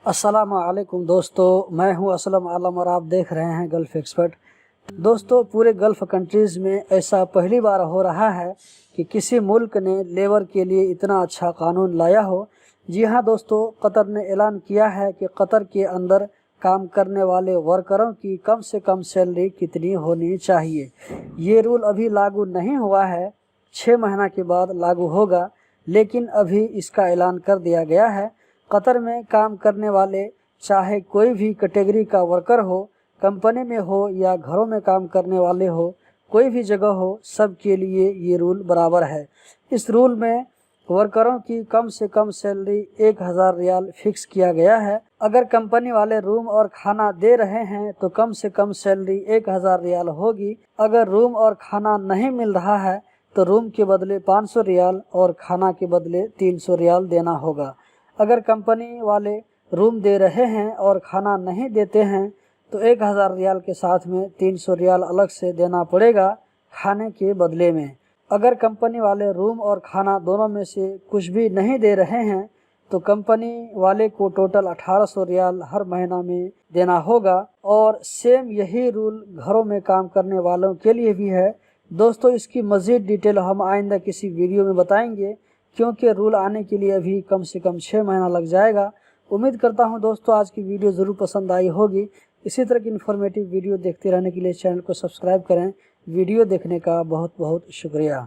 अस्सलाम वालेकुम दोस्तों, मैं हूं असलम आलम और आप देख रहे हैं गल्फ़ एक्सपर्ट। दोस्तों, पूरे गल्फ़ कंट्रीज़ में ऐसा पहली बार हो रहा है कि किसी मुल्क ने लेबर के लिए इतना अच्छा कानून लाया हो। जी हां दोस्तों, कतर ने ऐलान किया है कि कतर के अंदर काम करने वाले वर्करों की कम से कम सैलरी कितनी होनी चाहिए। ये रूल अभी लागू नहीं हुआ है, 6 महीना के बाद लागू होगा, लेकिन अभी इसका ऐलान कर दिया गया है। कतर में काम करने वाले चाहे कोई भी कैटेगरी का वर्कर हो, कंपनी में हो या घरों में काम करने वाले हो, कोई भी जगह हो, सब के लिए ये रूल बराबर है। इस रूल में वर्करों की कम से कम सैलरी 1000 रियाल फिक्स किया गया है। अगर कंपनी वाले रूम और खाना दे रहे हैं तो कम से कम सैलरी 1000 रियाल होगी। अगर रूम और खाना नहीं मिल रहा है तो रूम के बदले 500 रियाल और खाना के बदले 300 रियाल देना होगा। अगर कंपनी वाले रूम दे रहे हैं और खाना नहीं देते हैं तो 1000 रियाल के साथ में 300 रियाल अलग से देना पड़ेगा खाने के बदले में। अगर कंपनी वाले रूम और खाना दोनों में से कुछ भी नहीं दे रहे हैं तो कंपनी वाले को टोटल 1800 रियाल हर महीना में देना होगा। और सेम यही रूल घरों में काम करने वालों के लिए भी है। दोस्तों, इसकी मज़ीद डिटेल हम आइंदा किसी वीडियो में बताएंगे, क्योंकि रूल आने के लिए अभी कम से कम 6 महीना लग जाएगा। उम्मीद करता हूं दोस्तों आज की वीडियो ज़रूर पसंद आई होगी। इसी तरह की इन्फॉर्मेटिव वीडियो देखते रहने के लिए चैनल को सब्सक्राइब करें। वीडियो देखने का बहुत बहुत शुक्रिया।